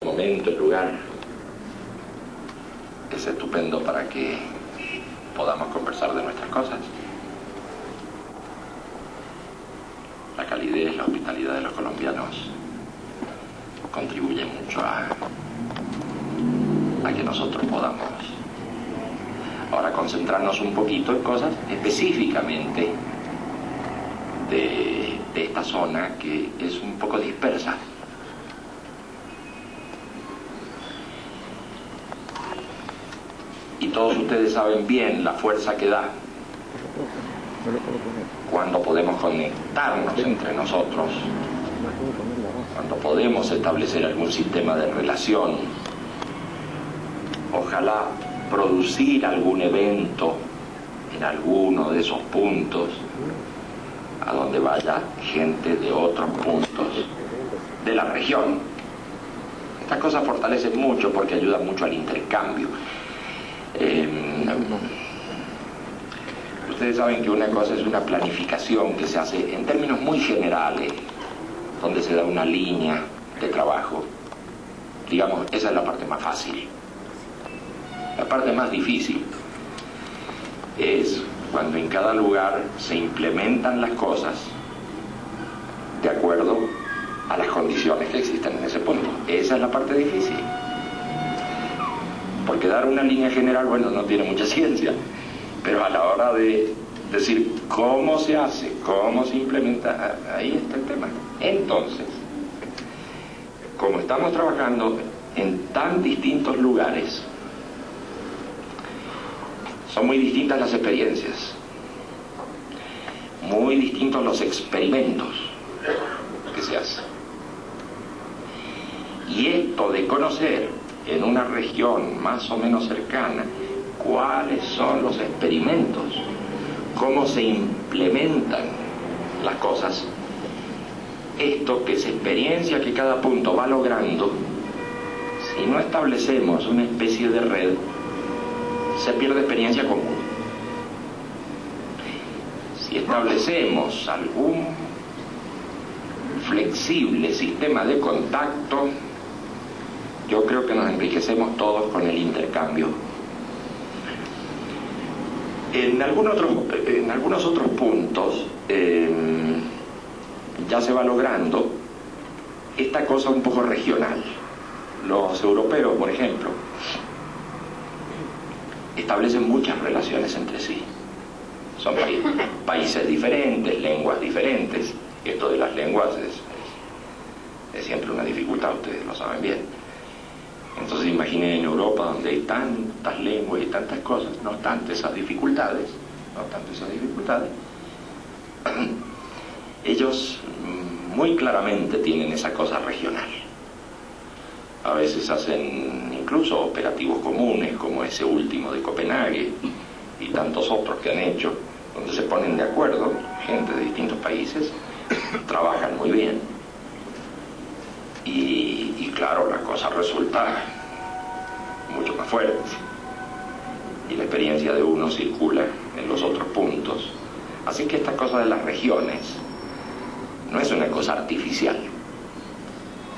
momento, el lugar es estupendo para que podamos conversar de nuestras cosas. La calidez, la hospitalidad de los colombianos contribuye mucho a que nosotros podamos ahora concentrarnos un poquito en cosas específicamente de esta zona que es un poco dispersa. Y todos ustedes saben bien la fuerza que da cuando podemos conectarnos entre nosotros, cuando podemos establecer algún sistema de relación, ojalá producir algún evento en alguno de esos puntos a donde vaya gente de otros puntos de la región. Estas cosas fortalecen mucho porque ayudan mucho al intercambio. Ustedes saben que una cosa es una planificación que se hace en términos muy generales, donde se da una línea de trabajo. Digamos, esa es la parte más fácil. La parte más difícil es cuando en cada lugar se implementan las cosas de acuerdo a las condiciones que existen en ese punto. Esa es la parte difícil. Porque dar una línea general, bueno, no tiene mucha ciencia, pero a la hora de decir cómo se hace, cómo se implementa, ahí está el tema. Entonces, como estamos trabajando en tan distintos lugares, son muy distintas las experiencias, muy distintos los experimentos que se hacen. Y esto de conocer en una región más o menos cercana cuáles son los experimentos, cómo se implementan las cosas, esto que es experiencia que cada punto va logrando, si no establecemos una especie de red, se pierde experiencia común. Si establecemos algún flexible sistema de contacto, yo creo que nos enriquecemos todos con el intercambio. En algunos otros puntos ya se va logrando esta cosa un poco regional. Los europeos, por ejemplo, establecen muchas relaciones entre sí. Son países diferentes, lenguas diferentes. Esto de las lenguas es siempre una dificultad, ustedes lo saben bien. Entonces imaginen en Europa, donde hay tantas lenguas y tantas cosas, no obstante esas dificultades, ellos muy claramente tienen esa cosa regional. A veces hacen incluso operativos comunes, como ese último de Copenhague y tantos otros que han hecho, donde se ponen de acuerdo gente de distintos países, trabajan muy bien. Y claro, la cosa resulta mucho más fuerte y la experiencia de uno circula en los otros puntos. Así que esta cosa de las regiones no es una cosa artificial,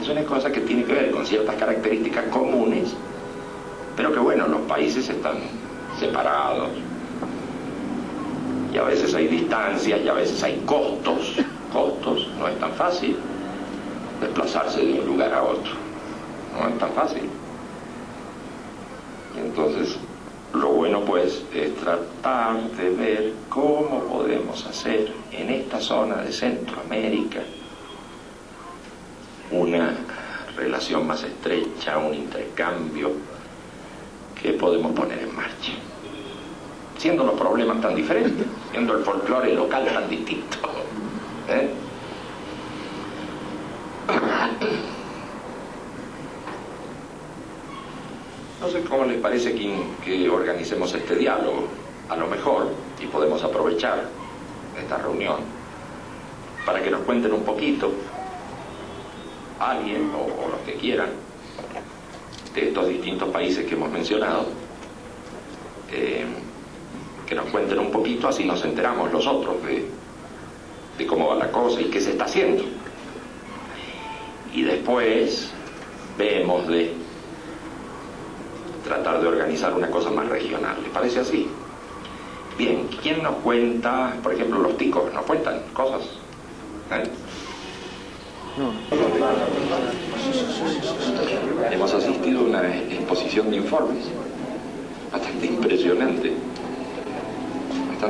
es una cosa que tiene que ver con ciertas características comunes, pero que bueno, los países están separados y a veces hay distancias y a veces hay costos, no es tan fácil desplazarse de un lugar a otro, no es tan fácil. Y entonces lo bueno pues es tratar de ver cómo podemos hacer en esta zona de Centroamérica una relación más estrecha, un intercambio que podemos poner en marcha, siendo los problemas tan diferentes, siendo el folclore local tan distinto, No sé cómo les parece que organicemos este diálogo, a lo mejor, y podemos aprovechar esta reunión para que nos cuenten un poquito, alguien o los que quieran, de estos distintos países que hemos mencionado, que nos cuenten un poquito, así nos enteramos los otros de cómo va la cosa y qué se está haciendo. Y después vemos de tratar de organizar una cosa más regional. ¿Les parece así? Bien, ¿quién nos cuenta? Por ejemplo, los ticos nos cuentan cosas. Hemos asistido a una exposición de informes bastante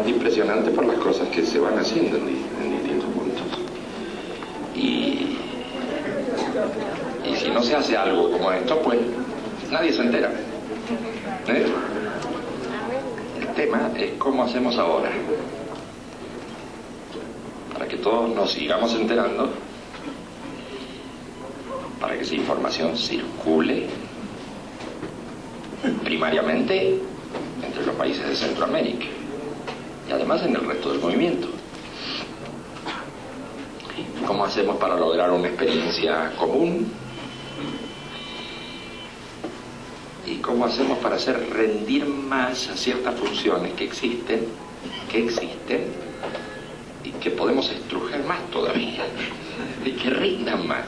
impresionante por las cosas que se van haciendo en distintos puntos. Y si no se hace algo como esto, pues nadie se entera. El tema es cómo hacemos ahora para que todos nos sigamos enterando, para que esa información circule primariamente entre los países de Centroamérica y además en el resto del movimiento. ¿Cómo hacemos para lograr una experiencia común? ¿Y cómo hacemos para hacer rendir más a ciertas funciones que existen y que podemos estrujar más todavía, y que rindan más?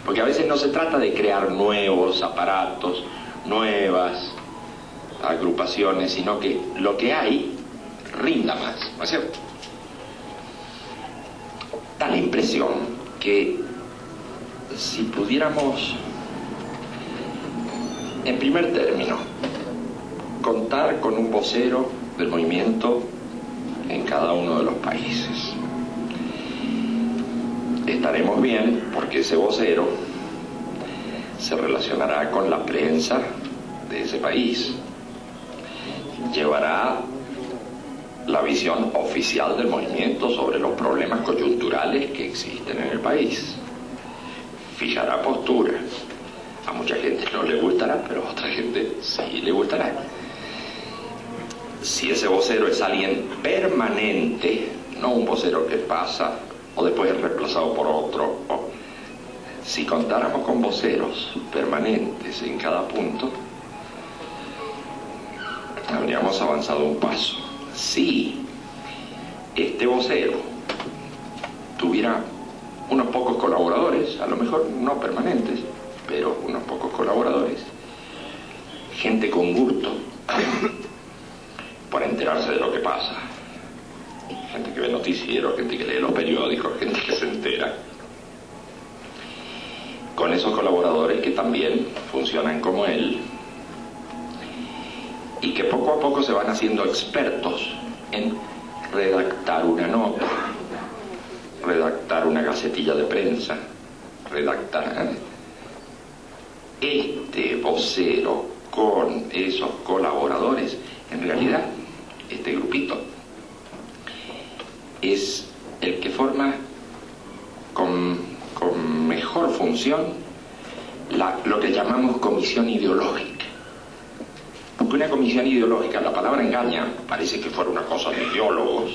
Porque a veces no se trata de crear nuevos aparatos, nuevas agrupaciones, sino que lo que hay rinda más, ¿no es cierto? Da la impresión que si pudiéramos, en primer término, contar con un vocero del movimiento en cada uno de los países, estaremos bien, porque ese vocero se relacionará con la prensa de ese país, llevará la visión oficial del movimiento sobre los problemas coyunturales que existen en el país, fijará postura. A mucha gente no le gustará, pero a otra gente sí le gustará. Si ese vocero es alguien permanente, no un vocero que pasa o después es reemplazado por otro, si contáramos con voceros permanentes en cada punto, habríamos avanzado un paso. Si este vocero tuviera unos pocos colaboradores, a lo mejor no permanentes, pero unos pocos colaboradores, gente con gusto por enterarse de lo que pasa, gente que ve noticieros, gente que lee los periódicos, gente que se entera, con esos colaboradores que también funcionan como él y que poco a poco se van haciendo expertos en redactar una nota, redactar una gacetilla de prensa, redactar este vocero con esos colaboradores. En realidad, este grupito es el que forma con mejor función lo que llamamos comisión ideológica. Porque una comisión ideológica, la palabra engaña, parece que fuera una cosa de ideólogos.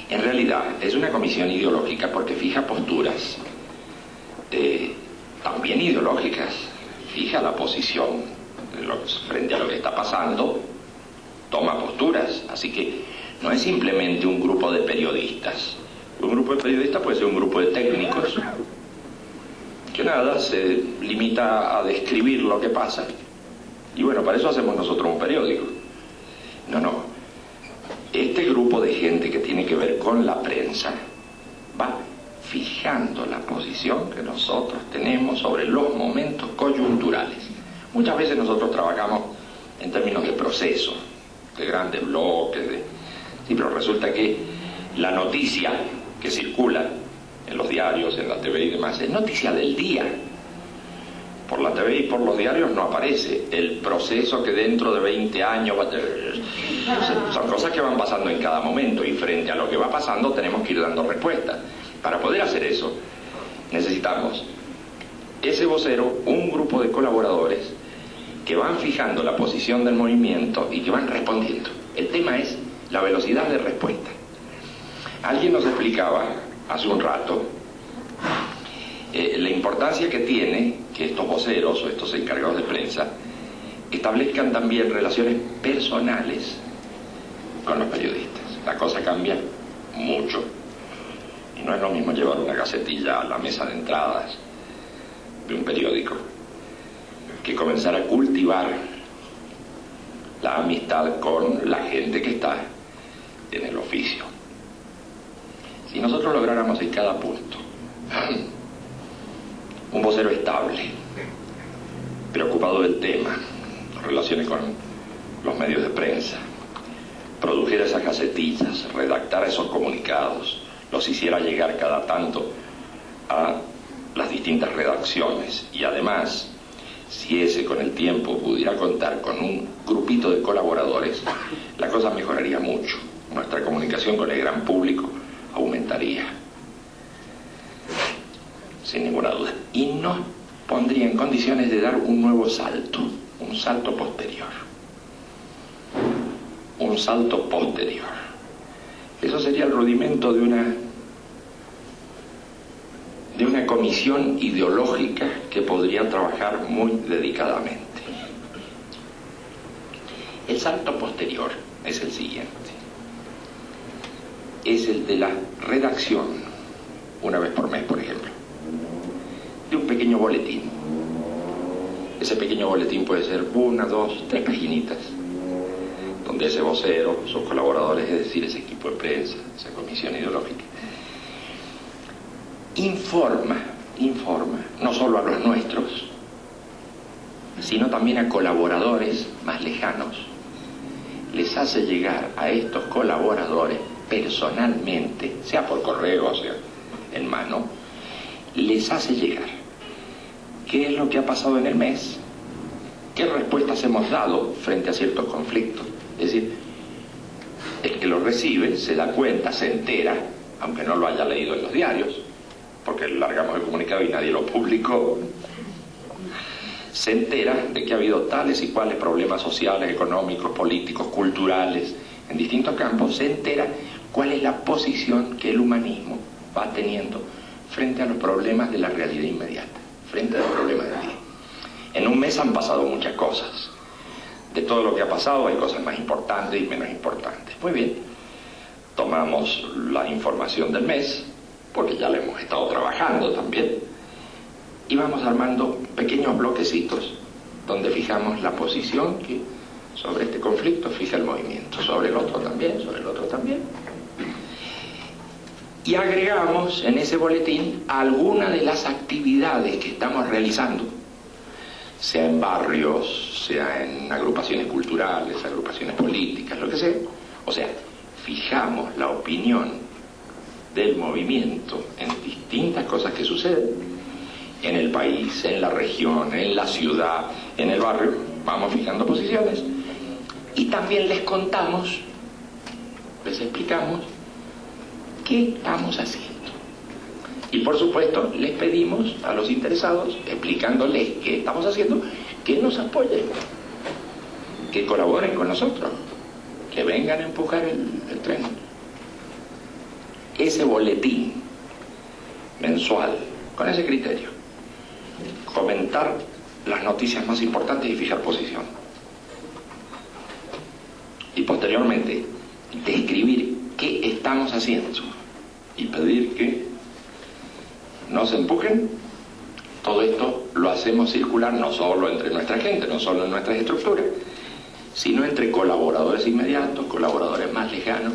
En realidad es una comisión ideológica porque fija posturas también ideológicas, fija la posición frente a lo que está pasando, toma posturas. Así que no es simplemente un grupo de periodistas. Un grupo de periodistas puede ser un grupo de técnicos que nada, se limita a describir lo que pasa. Y bueno, para eso hacemos nosotros un periódico. No. Este grupo de gente que tiene que ver con la prensa va fijando la posición que nosotros tenemos sobre los momentos coyunturales. Muchas veces nosotros trabajamos en términos de procesos, de grandes bloques, sí, pero resulta que la noticia que circula en los diarios, en la TV y demás, es noticia del día. Por la TV y por los diarios no aparece el proceso que dentro de 20 años va a tener. Son cosas que van pasando en cada momento y frente a lo que va pasando tenemos que ir dando respuesta. Para poder hacer eso necesitamos ese vocero, un grupo de colaboradores que van fijando la posición del movimiento y que van respondiendo. El tema es la velocidad de respuesta. Alguien nos explicaba hace un rato la importancia que tiene que estos voceros o estos encargados de prensa establezcan también relaciones personales con los periodistas. La cosa cambia mucho y no es lo mismo llevar una gacetilla a la mesa de entradas de un periódico, que comenzar a cultivar la amistad con la gente que está en el oficio. Si nosotros lográramos en cada punto un vocero estable, preocupado del tema, relaciones con los medios de prensa, produjera esas gacetillas, redactara esos comunicados, los hiciera llegar cada tanto a las distintas redacciones, y además, si ese con el tiempo pudiera contar con un grupito de colaboradores, la cosa mejoraría mucho. Nuestra comunicación con el gran público aumentaría, sin ninguna duda, y nos pondría en condiciones de dar un nuevo salto, un salto posterior. Un salto posterior. Eso sería el rudimento de una comisión ideológica que podría trabajar muy dedicadamente. El salto posterior es el siguiente. Es el de la redacción, una vez por mes, por ejemplo, de un pequeño boletín. Ese pequeño boletín puede ser 1, 2, 3 paginitas, donde ese vocero, sus colaboradores, es decir, ese equipo de prensa, esa comisión ideológica, informa, no solo a los nuestros, sino también a colaboradores más lejanos. Les hace llegar a estos colaboradores personalmente, sea por correo o sea en mano, les hace llegar qué es lo que ha pasado en el mes, qué respuestas hemos dado frente a ciertos conflictos. Es decir, el que lo recibe se da cuenta, se entera, aunque no lo haya leído en los diarios, porque largamos el comunicado y nadie lo publicó, se entera de que ha habido tales y cuales problemas sociales, económicos, políticos, culturales, en distintos campos. Se entera cuál es la posición que el humanismo va teniendo frente a los problemas de la realidad inmediata, frente a los problemas del día. En un mes han pasado muchas cosas. De todo lo que ha pasado hay cosas más importantes y menos importantes. Muy bien, tomamos la información del mes, porque ya la hemos estado trabajando también, y vamos armando pequeños bloquecitos donde fijamos la posición que sobre este conflicto fija el movimiento, sobre el otro también, sobre el otro también. Y agregamos en ese boletín alguna de las actividades que estamos realizando, sea en barrios, sea en agrupaciones culturales, agrupaciones políticas, lo que sea. O sea, fijamos la opinión del movimiento en distintas cosas que suceden en el país, en la región, en la ciudad, en el barrio. Vamos fijando posiciones y también les contamos, les explicamos qué estamos haciendo. Y por supuesto les pedimos a los interesados, explicándoles qué estamos haciendo, que nos apoyen, que colaboren con nosotros, que vengan a empujar el tren. Ese boletín mensual, con ese criterio, comentar las noticias más importantes y fijar posición. Y posteriormente, describir qué estamos haciendo y pedir que nos empujen. Todo esto lo hacemos circular no solo entre nuestra gente, no solo en nuestras estructuras, sino entre colaboradores inmediatos, colaboradores más lejanos,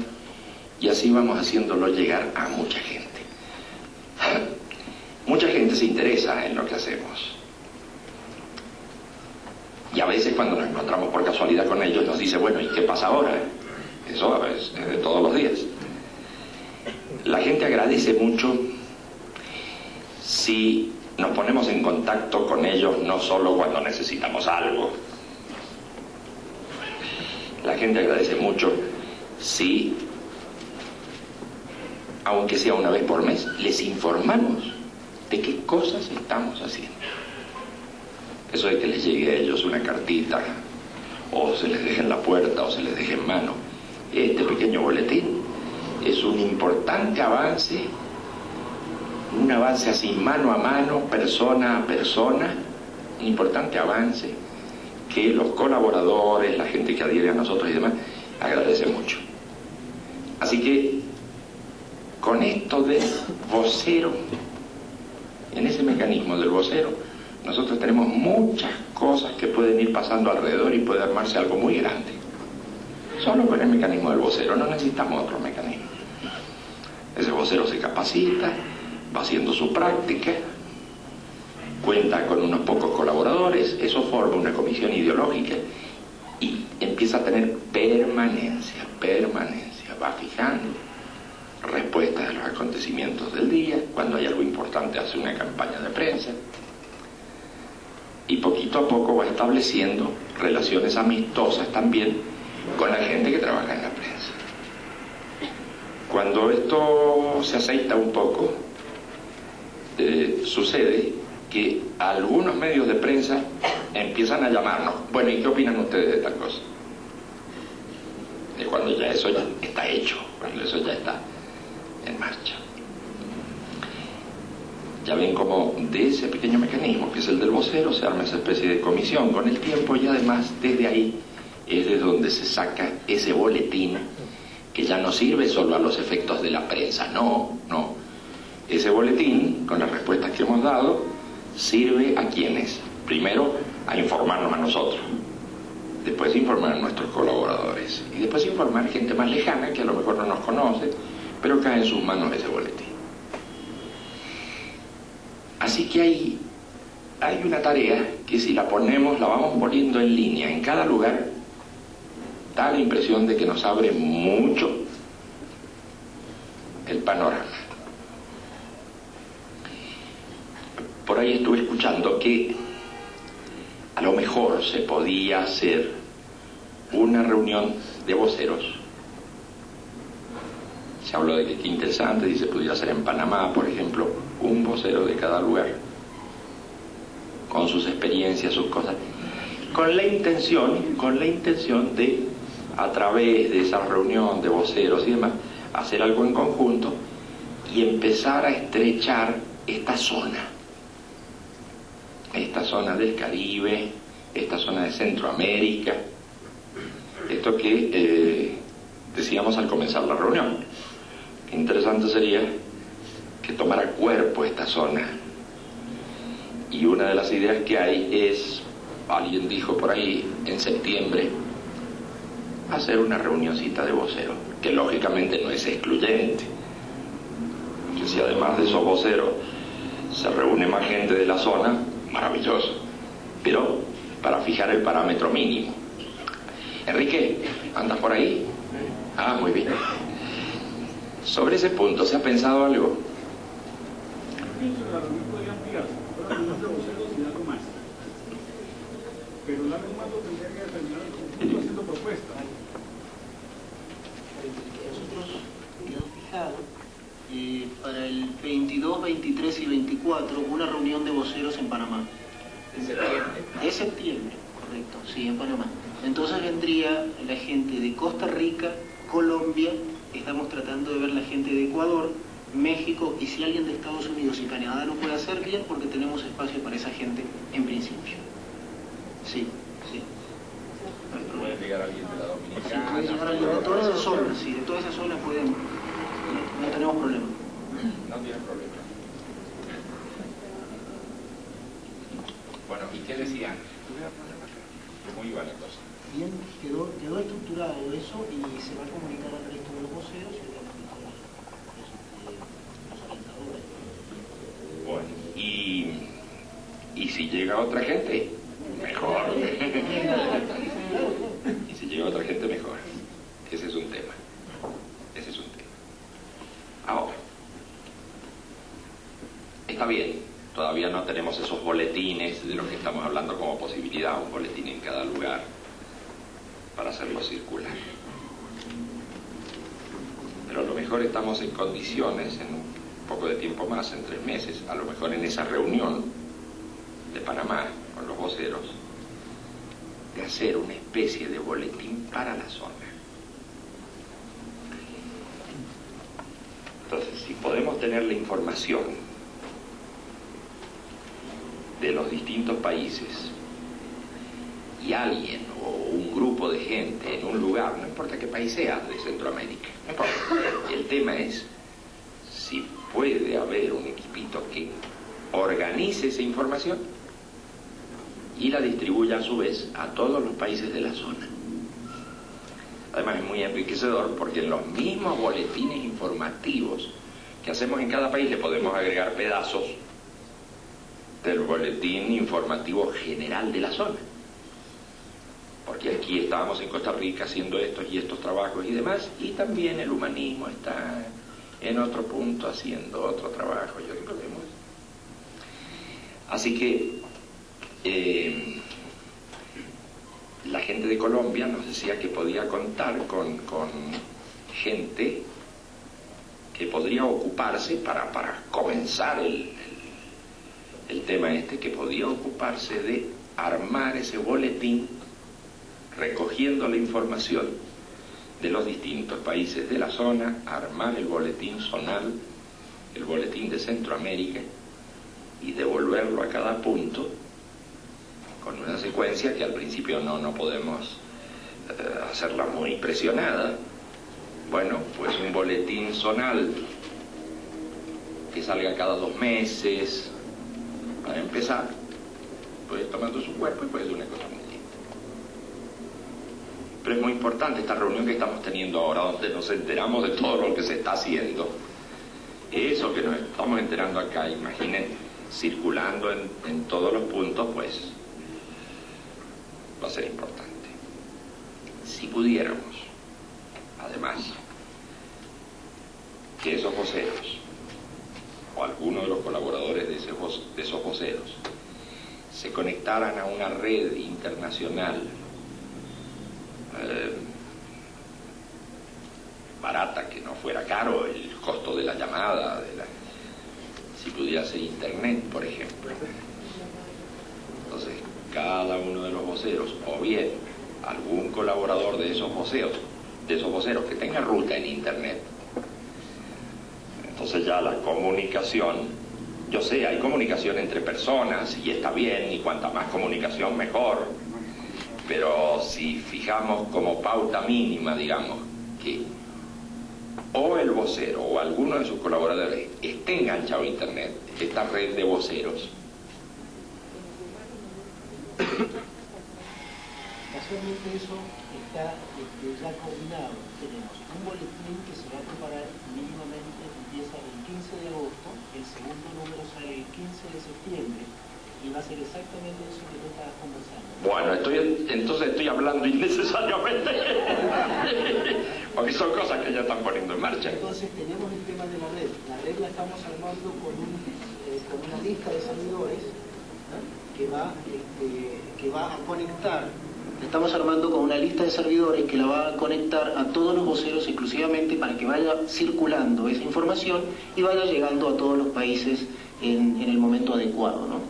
y así vamos haciéndolo llegar a mucha gente. Mucha gente se interesa en lo que hacemos. Y a veces cuando nos encontramos por casualidad con ellos nos dice, bueno, ¿y qué pasa ahora? Eso es de todos los días. La gente agradece mucho si nos ponemos en contacto con ellos, no solo cuando necesitamos algo. La gente agradece mucho si, aunque sea una vez por mes, les informamos de qué cosas estamos haciendo. Eso de que les llegue a ellos una cartita, o se les deje en la puerta, o se les deje en mano este pequeño boletín, es un importante avance, un avance así mano a mano, persona a persona, un importante avance que los colaboradores, la gente que adhiere a nosotros y demás, agradece mucho. Así que, con esto del vocero, en ese mecanismo del vocero, nosotros tenemos muchas cosas que pueden ir pasando alrededor y puede armarse algo muy grande. Solo con el mecanismo del vocero, no necesitamos otro mecanismo. Ese vocero se capacita, va haciendo su práctica, cuenta con unos pocos colaboradores, eso forma una comisión ideológica y empieza a tener permanencia, va fijando respuestas a los acontecimientos del día, cuando hay algo importante hace una campaña de prensa y poquito a poco va estableciendo relaciones amistosas también con la gente que trabaja en la prensa. Cuando esto se aceita un poco, sucede que algunos medios de prensa empiezan a llamarnos. Bueno, ¿y qué opinan ustedes de tal cosa? De cuando ya eso ya está hecho, cuando eso ya está en marcha. Ya ven cómo de ese pequeño mecanismo, que es el del vocero, se arma esa especie de comisión con el tiempo y además desde ahí es de donde se saca ese boletín que ya no sirve solo a los efectos de la prensa, no. Ese boletín, con las respuestas que hemos dado, sirve a quienes, primero a informarnos a nosotros, después informar a nuestros colaboradores y después informar gente más lejana que a lo mejor no nos conoce, pero cae en sus manos ese boletín. Así que hay una tarea que si la ponemos, la vamos poniendo en línea en cada lugar, da la impresión de que nos abre mucho el panorama. Por ahí estuve escuchando que a lo mejor se podía hacer una reunión de voceros. Se habló de que qué interesante, dice, pudiera ser en Panamá, por ejemplo, un vocero de cada lugar, con sus experiencias, sus cosas, con la intención de, a través de esa reunión de voceros y demás, hacer algo en conjunto y empezar a estrechar esta zona del Caribe, esta zona de Centroamérica, esto que decíamos al comenzar la reunión. Qué interesante sería que tomara cuerpo esta zona. Y una de las ideas que hay es, alguien dijo por ahí, en septiembre, hacer una reunioncita de voceros, que lógicamente no es excluyente, que si además de esos voceros se reúne más gente de la zona, maravilloso, pero para fijar el parámetro mínimo. Enrique, ¿andas por ahí? Ah, muy bien. Sobre ese punto, ¿se ha pensado algo? Pienso que la reunión podría ampliarse, pero no de voceros y algo más. Pero el largo mando tendría que determinar el conjunto haciendo propuestas. Nosotros quedó fijado para el 22, 23 y 24 una reunión de voceros en Panamá. ¿En septiembre? De septiembre, correcto, sí, en Panamá. Entonces vendría la gente de Costa Rica, Colombia, estamos tratando de ver la gente de Ecuador, México, y si alguien de Estados Unidos y Canadá lo puede hacer, bien, porque tenemos espacio para esa gente en principio. Sí. ¿Puede llegar alguien de la Dominicana? Sí, puede llegar alguien de toda esa zona, sí, de toda esa zona pueden, no tenemos problema. No tienen problema. Bueno, ¿y qué decían? ¿Cómo iba la cosa? Bien, quedó estructurado eso y se va a comunicar al resto de los voceros y obviamente con los orientadores. Bueno, y si llega otra gente, mejor. Y si llega otra gente, mejor. Ese es un tema. Ahora, está bien, todavía no tenemos esos boletines de los que estamos hablando como posibilidad, un boletín en cada lugar para hacerlo circular. Pero a lo mejor estamos en condiciones, en un poco de tiempo más, en 3 meses, a lo mejor en esa reunión de Panamá con los voceros, de hacer una especie de boletín para la zona. Entonces, si podemos tener la información de los distintos países y alguien o un grupo de gente en un lugar, no importa qué país sea de Centroamérica, no importa. El tema es si puede haber un equipito que organice esa información y la distribuya a su vez a todos los países de la zona. Además es muy enriquecedor porque en los mismos boletines informativos que hacemos en cada país le podemos agregar pedazos del boletín informativo general de la zona. Porque aquí estábamos en Costa Rica haciendo estos y estos trabajos y demás, y también el humanismo está en otro punto haciendo otro trabajo, y recordemos. Así que la gente de Colombia nos decía que podía contar con gente que podría ocuparse para comenzar el tema este, que podía ocuparse de armar ese boletín recogiendo la información de los distintos países de la zona, armar el boletín zonal, el boletín de Centroamérica, y devolverlo a cada punto con una secuencia que al principio no podemos hacerla muy presionada. Bueno, pues un boletín zonal que salga cada 2 meses, para empezar, puede tomando su cuerpo y puede ser una cosa muy linda. Pero es muy importante esta reunión que estamos teniendo ahora, donde nos enteramos de todo lo que se está haciendo. Eso que nos estamos enterando acá, imaginen, circulando en todos los puntos, pues va a ser importante. Si pudiéramos, además, que esos voceros o alguno de los colaboradores de esos voceros se conectaran a una red internacional barata, que no fuera caro el costo de la llamada, si pudiera ser internet, por ejemplo. Entonces, cada uno de los voceros, o bien algún colaborador de esos voceros que tenga ruta en internet, entonces ya la comunicación, yo sé, hay comunicación entre personas y está bien, y cuanta más comunicación mejor, pero si fijamos como pauta mínima, digamos, que o el vocero o alguno de sus colaboradores esté enganchado a internet, esta red de voceros. Casualmente eso está ya coordinado. Tenemos un boletín que se va a preparar mínimamente, empieza el 15 de agosto, el segundo número sale el 15 de septiembre y va a ser exactamente eso que tú estabas conversando. Bueno, entonces estoy hablando innecesariamente, porque son cosas que ya están poniendo en marcha. Entonces tenemos el tema de la red. La red la estamos armando con una lista de servidores, ¿no? que va a conectar. Estamos armando con una lista de servidores que la va a conectar a todos los voceros exclusivamente para que vaya circulando esa información y vaya llegando a todos los países en el momento adecuado, ¿no?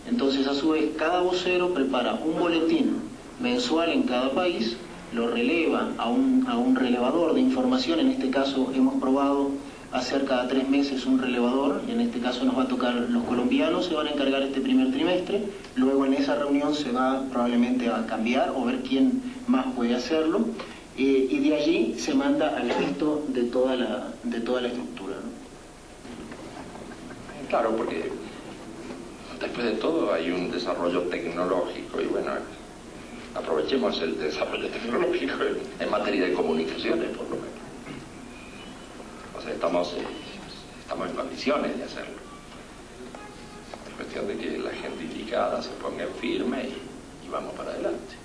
Entonces, a su vez, cada vocero prepara un boletín mensual en cada país, lo releva a un relevador de información. En este caso hemos probado hacer cada 3 meses un relevador, y en este caso nos va a tocar los colombianos, se van a encargar este primer trimestre, luego en esa reunión se va probablemente a cambiar o ver quién más puede hacerlo, y de allí se manda al resto de toda la estructura, ¿no? Claro, porque después de todo hay un desarrollo tecnológico, y bueno, aprovechemos el desarrollo tecnológico en materia de comunicaciones, por lo menos. O sea, estamos en condiciones de hacerlo. Es cuestión de que la gente indicada se ponga en firme y vamos para adelante.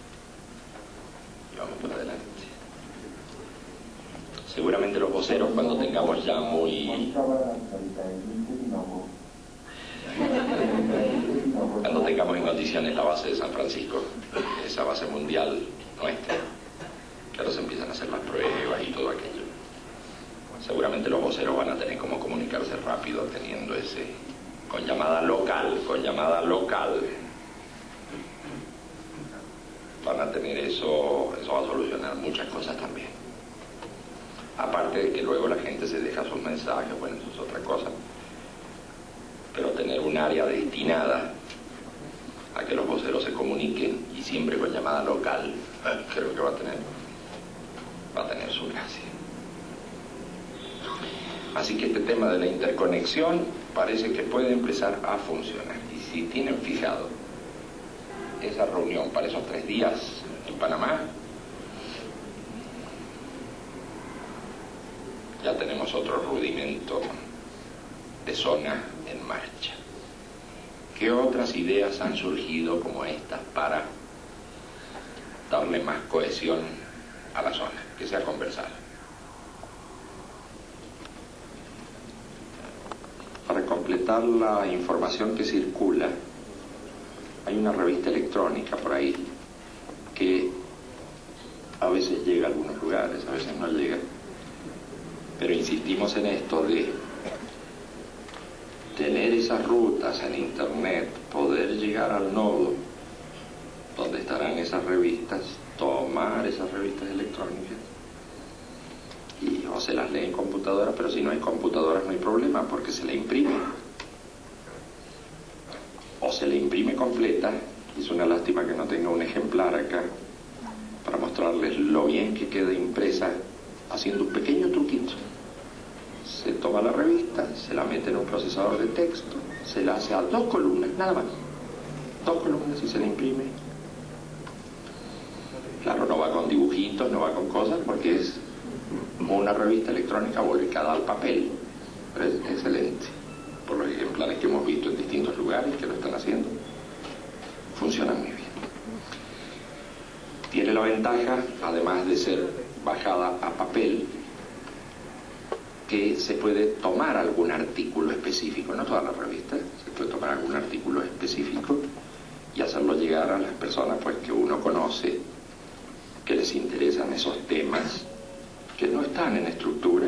Seguramente los voceros, cuando tengamos ya cuando tengamos en condiciones la base de San Francisco, esa base mundial nuestra, que ahora se empiezan a hacer las pruebas y todo aquello, seguramente los voceros van a tener como comunicarse rápido teniendo ese, con llamada local, van a tener eso va a solucionar muchas cosas también. Aparte de que luego la gente se deja sus mensajes, bueno, eso es otra cosa. Pero tener un área destinada a que los voceros se comuniquen y siempre con llamada local, creo que va a tener su gracia. Así que este tema de la interconexión parece que puede empezar a funcionar. Y si tienen fijado esa reunión para esos 3 días en Panamá, ya tenemos otro rudimento de zona en marcha. ¿Qué otras ideas han surgido como estas para darle más cohesión a la zona? Que sea conversar. Para completar la información que circula, hay una revista electrónica por ahí que a veces llega a algunos lugares, a veces no llega, pero insistimos en esto de tener esas rutas en internet, poder llegar al nodo donde estarán esas revistas, tomar esas revistas electrónicas y o se las lee en computadora, pero si no hay computadoras no hay problema porque se la imprime o se la imprime completa. Es una lástima que no tenga un ejemplar acá para mostrarles lo bien que queda impresa haciendo un pequeño truquito. Se toma la revista, se la mete en un procesador de texto, se la hace a 2 columnas, nada más. 2 columnas y se la imprime. Claro, no va con dibujitos, no va con cosas, porque es una revista electrónica volcada al papel. Pero es excelente. Por los ejemplares que hemos visto en distintos lugares que lo están haciendo, funciona muy bien. Tiene la ventaja, además de ser bajada a papel, que se puede tomar algún artículo específico, no toda la revista, se puede tomar algún artículo específico y hacerlo llegar a las personas pues que uno conoce, que les interesan esos temas, que no están en estructura,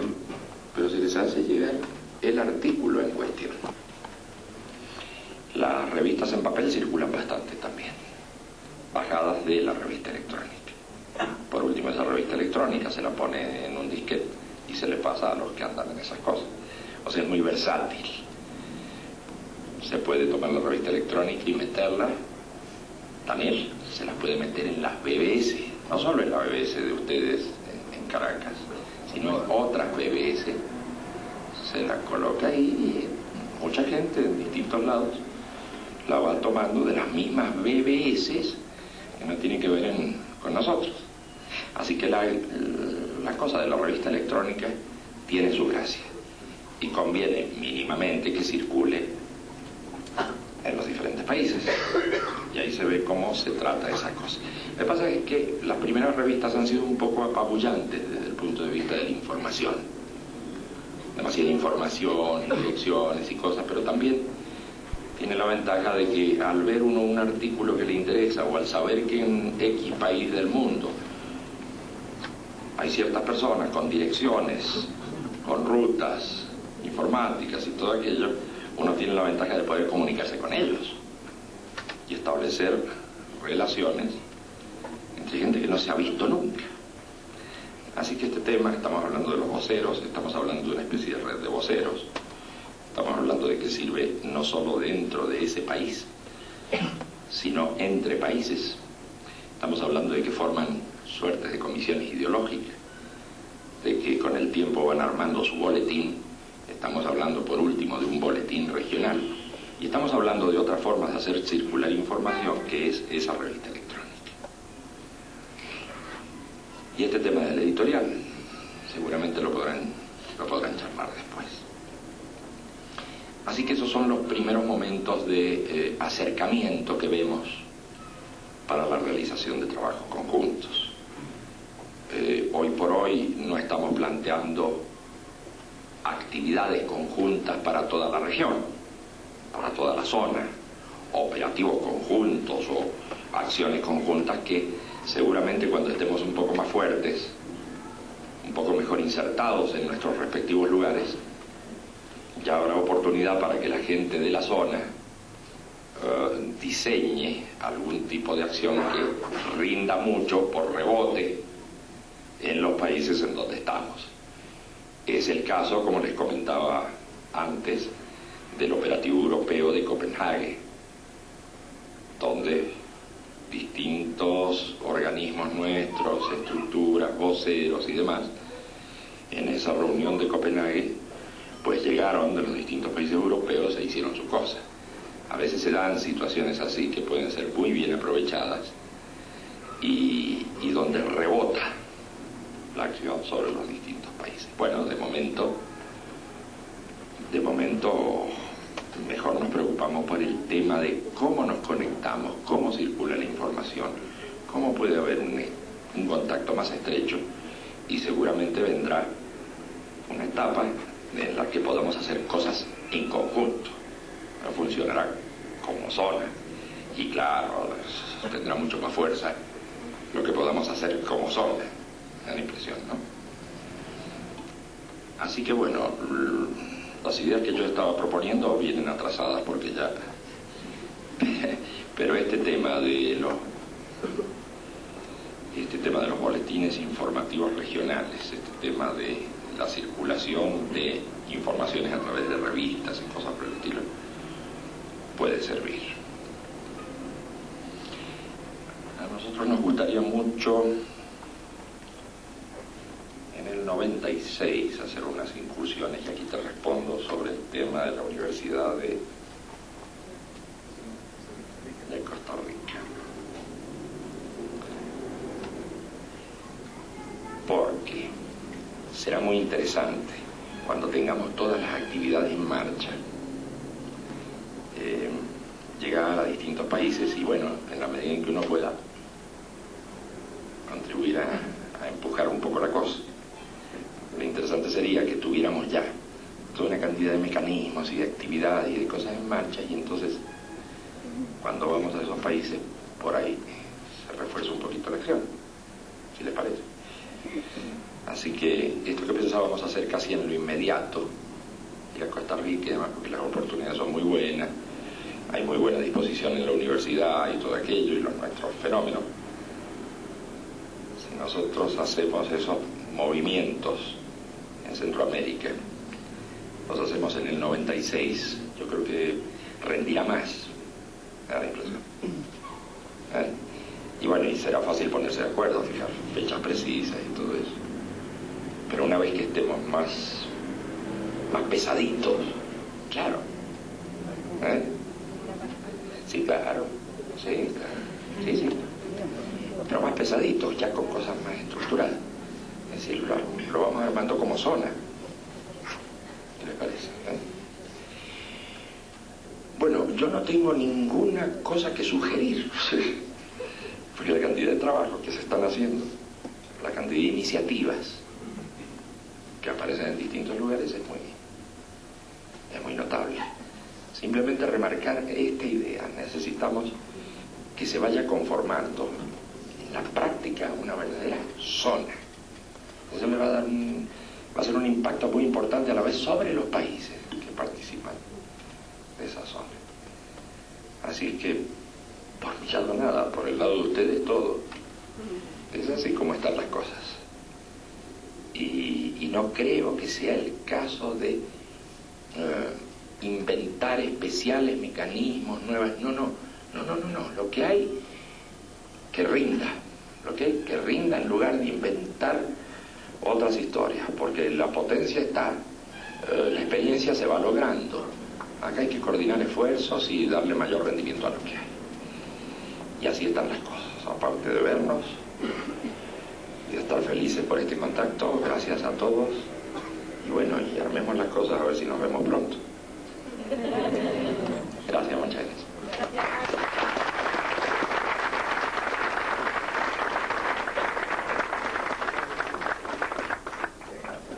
pero se les hace llegar el artículo en cuestión. Las revistas en papel circulan bastante también, bajadas de la revista electrónica. Por último, esa revista electrónica se la pone en un disquete y se le pasa a los que andan en esas cosas. O sea, es muy versátil. Se puede tomar la revista electrónica y meterla, también se la puede meter en las BBS, no solo en la BBS de ustedes en Caracas, sino en otras BBS. Se la coloca ahí y mucha gente en distintos lados la va tomando de las mismas BBS que no tienen que ver con nosotros. Así que la cosa de la revista electrónica tiene su gracia y conviene mínimamente que circule en los diferentes países y ahí se ve cómo se trata esa cosa. Lo que pasa es que las primeras revistas han sido un poco apabullantes desde el punto de vista de la información, demasiada información, direcciones y cosas, pero también tiene la ventaja de que al ver uno un artículo que le interesa o al saber que en X país del mundo hay ciertas personas con direcciones, con rutas informáticas y todo aquello, uno tiene la ventaja de poder comunicarse con ellos y establecer relaciones entre gente que no se ha visto nunca. Así que este tema, estamos hablando de los voceros, estamos hablando de una especie de red de voceros, estamos hablando de que sirve no solo dentro de ese país, sino entre países. Estamos hablando de que forman suertes de comisiones ideológicas, de que con el tiempo van armando su boletín. Estamos hablando por último de un boletín regional y estamos hablando de otras formas de hacer circular información, que es esa revista electrónica. Y este tema del editorial seguramente lo podrán charlar después. Así que esos son los primeros momentos de acercamiento que vemos para la realización de trabajos conjuntos. Hoy por hoy no estamos planteando actividades conjuntas para toda la región, para toda la zona, operativos conjuntos o acciones conjuntas que seguramente cuando estemos un poco más fuertes, un poco mejor insertados en nuestros respectivos lugares, ya habrá oportunidad para que la gente de la zona diseñe algún tipo de acción que rinda mucho por rebote en los países en donde estamos. Es el caso, como les comentaba antes, del operativo europeo de Copenhague, donde distintos organismos nuestros, estructuras, voceros y demás, en esa reunión de Copenhague, pues llegaron de los distintos países europeos e hicieron su cosa. A veces se dan situaciones así que pueden ser muy bien aprovechadas y donde rebota la acción sobre los distintos países. Bueno, de momento mejor nos preocupamos por el tema de cómo nos conectamos, cómo circula la información, cómo puede haber un contacto más estrecho, y seguramente vendrá una etapa en la que podamos hacer cosas en conjunto. No funcionará como zona, y claro, tendrá mucho más fuerza lo que podamos hacer como zona, me da la impresión, ¿no? Así que bueno, las ideas que yo estaba proponiendo vienen atrasadas porque ya... Pero este tema de los boletines informativos regionales, este tema de la circulación de informaciones a través de revistas y cosas por el estilo, puede servir. A nosotros nos gustaría mucho en el 96 hacer unas incursiones, y aquí te respondo sobre el tema de la Universidad de Costa Rica. Porque será muy interesante cuando tengamos todas las actividades en marcha, llegar a distintos países y bueno, en la medida en que uno pueda contribuir a empujar un poco la cosa. Lo interesante sería que tuviéramos ya toda una cantidad de mecanismos y de actividades y de cosas en marcha, y entonces cuando vamos a esos países, por ahí se refuerza un poquito la acción, si les parece. Así que esto que pensábamos hacer casi en lo inmediato, ir a Costa Rica y demás, porque las oportunidades son muy buenas, hay muy buena disposición en la universidad y todo aquello, y los nuestros fenómenos. Si nosotros hacemos esos movimientos en Centroamérica, los hacemos en el 96, yo creo que rendirá más, me da la impresión. Y bueno, y será fácil ponerse de acuerdo, fijar fechas precisas y todo eso. Pero una vez que estemos más pesaditos, claro. Sí, claro. Sí, claro. Sí. Pero más pesaditos, ya con cosas más estructuradas. Es decir, lo vamos armando como zona. ¿Qué les parece? Bueno, yo no tengo ninguna cosa que sugerir, porque la cantidad de trabajos que se están haciendo, la cantidad de iniciativas que aparecen en distintos lugares es muy notable. Simplemente remarcar esta idea: necesitamos que se vaya conformando en la práctica una verdadera zona. Eso le va a ser un impacto muy importante a la vez sobre los países que participan de esa zona. Así que, por mi lado nada, por el lado de ustedes todo. Es así como están las cosas. Y no creo que sea el caso de inventar especiales mecanismos, nuevas... No. Lo que hay que rinda. Lo que hay que rinda en lugar de inventar otras historias. Porque la potencia está, la experiencia se va logrando. Acá hay que coordinar esfuerzos y darle mayor rendimiento a lo que hay. Y así están las cosas. Aparte de vernos y de estar felices por este contacto, gracias a todos. Y bueno, y armemos las cosas a ver si nos vemos pronto. Gracias, muchas gracias.